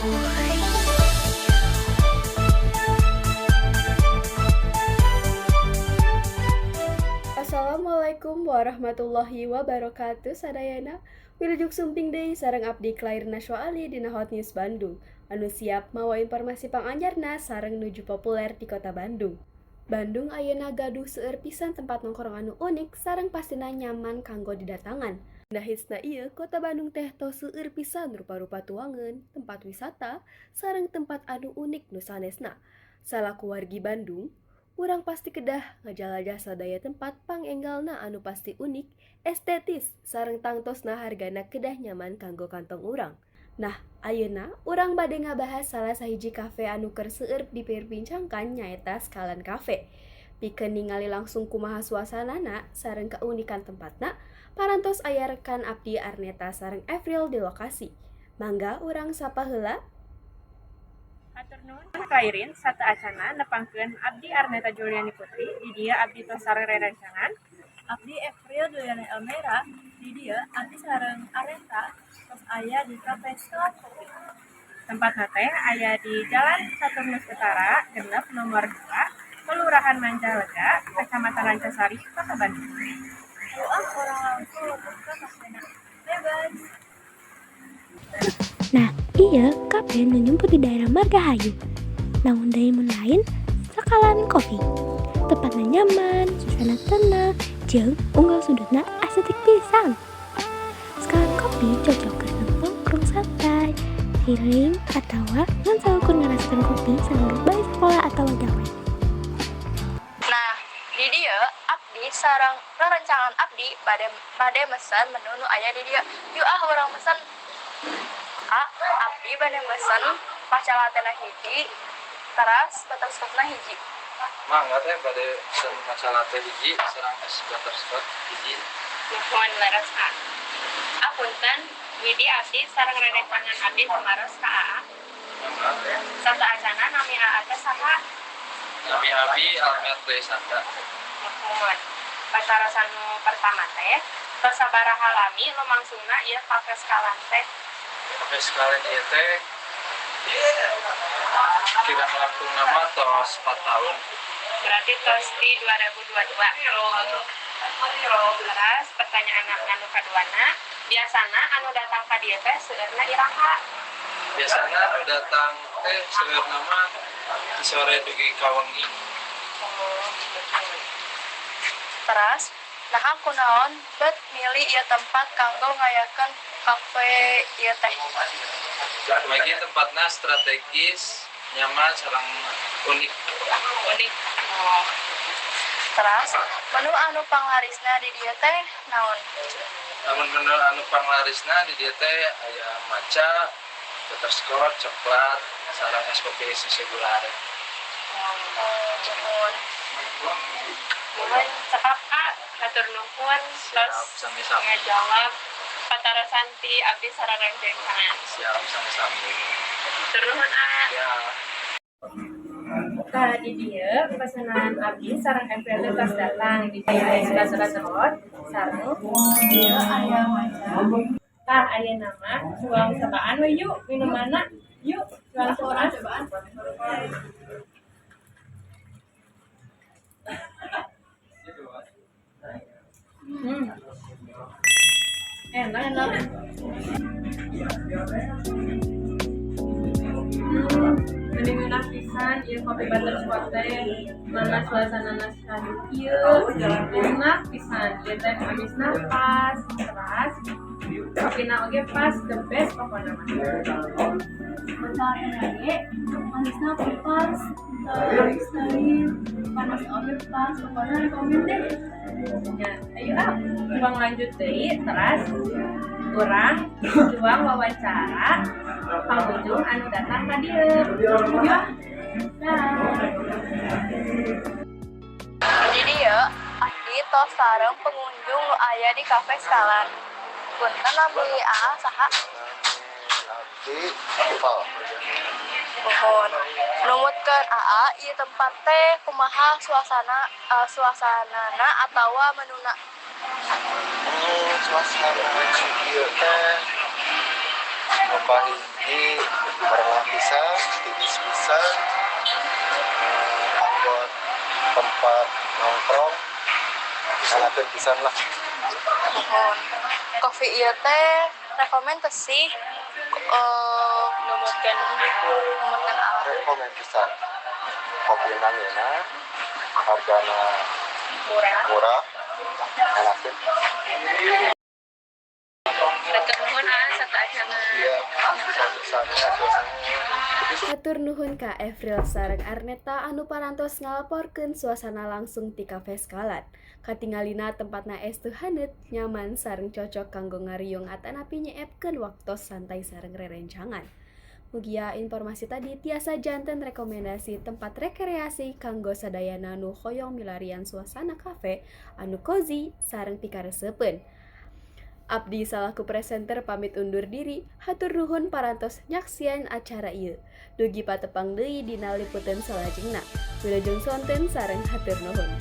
Assalamualaikum warahmatullahi wabarakatuh. Sadayana wilujeng sumping deui sareng abdi Klairna Syoali dina Hot News Bandung. Anu siap mawa informasi panganjarna sareng nuju populer di kota Bandung. Bandung ayeuna gaduh seueur pisan tempat nongkrong anu unik sareng pastina nyaman kanggo didatangan. Dahisna ieu kota Bandung teh tos seueur pisan rupa-rupa tuangan, tempat wisata, sareng tempat anu unik nu sanesna. Salaku wargi Bandung, urang pasti kedah ngajalajah sadaya tempat pangenggalna anu pasti unik, estetis, sareng tangtosna hargana kedah nyaman kanggo kantong urang. Nah, ayeuna urang bade ngabahas salah sahiji kafe anu keur seueur diperbincangkan nyaeta Skalan Cafe. Pikeun ningali langsung kumaha suasanana sareng keunikan tempatna, parantos aya rekan abdi Arneta sareng April di lokasi. Mangga urang sapa heula. Hatur nuhun Klairin satu acana nepangkeun abdi Arneta Juliani Putri di dia abdi tos sareng rerencangan. Abdi April Juliana Elmera di dia abdi sareng Arenta terus aya di Cafe Skalan Kopi. Tempatna teh aya di Jalan Saturnus Utara, genep nomor 2, Kelurahan Manjalega, Kecamatan Rancasari, Kota Bandung. Orang langsung buka kafena. Bebas. Nah, iya kafe nu nyumput di daerah Margahayu. Namun dari mun lain, Skalan Coffee. Tempatnya nyaman, suasana tenang, jeung unggal sudutna estetik pisan. Skalan Coffee cocok keur nongkrong santai, healing, atawa ngan saukur ngarasakeun kopi sambil bae sekolah atau gawe. Nah, di dia abdi sareng rerencangan abdi bade mesen menu nu aya di dia. Yuk urang mesen. Abdi bade mesen matcha latte na hiji, teras butterscotch hiji. Mangga teh bade pesen matcha latte hiji sareng es butterscotch hiji. Nuhun leres A. Apunten, widi abdi sareng rerencangan abdi samaros ka AA. Mangga. Satu acana nami AA teh saha? Nami abi Almet Desanda. Nuhun. Pacarasan nu pertama teh, tos sabaraha lami lumangsungna ieu kafe Skalan teh. Kafe Skalan ieu teh kirang langkung nama tos 4 tahun. Berarti tos di 2022. Terus pertanyaan anu kaduana, biasana anu datang ka dieu teh seueurna iraha? Biasanya anu datang teh seueur nama di sore dugi kawengi. Terus, nah kunaon bet milih ieu tempat kanggo ngayakeun kafe ieu teh? Bagi tempatnya strategis, nyaman, sareng unik. Unik. Oh. Terus, menu anu panglarisna di dieu teh naon? Namun menu anu panglarisna di dieu teh aya matcha, butterscotch, coklat, sareng es kopi susu gula aren. Nuhun. Nuhun cekap A, hatur nuhun. Terus Sami-sami. ngajawab patarasan ti abdi sareng rerencangan. Siap, sami-sami. Hatur nuhun A. Ya. Nah, di dia pesanan abdi sareng April teh pas datang di aya es butterscotch sareng dia aya matcha. Tah aya nama juang sabaan we yuk minumanna. Yuk, juang seorang cobaan. Enak. Mending enak pisan ieu kopi butterscotch teh. Mana suasanana saeutik ieu. Enak pisan. Ieu teh manisna pas, teras. Kopina oge pas, the best pokona mah. Bentar lagi, manisnya pas, terus tadi panas oke pas, pokoknya rekomen deh. Ya, ayo juang lanjut deui teras urang juang wawancara pengunjung anu datang ka dieu. Ya. Di dieu abdi tos sareng pengunjung nu aya di kafe Skalan. Punten abdi A saha? Abdi Apal. Nuhun. Numutkeun AA ieu tempat teh kumaha suasanana atawa menuna? Suasana ieu teh loba hiji Barang pisan, tipis pisan, anggot tempat nongkrong, enakeun pisan lah. Mohon kopi ieu teh rekomendasi numutkeun alat Rekomen pisan. Kopi nangena, hargana murah, enakeun. Hatur nuhun sataasana. Iya, pisan-pisannya suasananya. Hatur nuhun ka Evril sareng Arneta anu parantos ngalaporkeun suasana langsung ti Cafe Skalat. Katingalina tempatna estu haneut, nyaman sareng cocok kanggo ngariung atanapi nyeepkeun waktos santai sareng rerencangan. Mugia informasi tadi tiasa janten rekomendasi tempat rekreasi kanggo sadayana nu hoyong milarian suasana kafe anu cozy sareng pikareseupeun. Abdi salaku presenter pamit undur diri, hatur nuhun parantos nyaksian acara ieu. Dugi patepang deui dina liputan salajengna. Wilujeng sonten sareng hatur nuhun.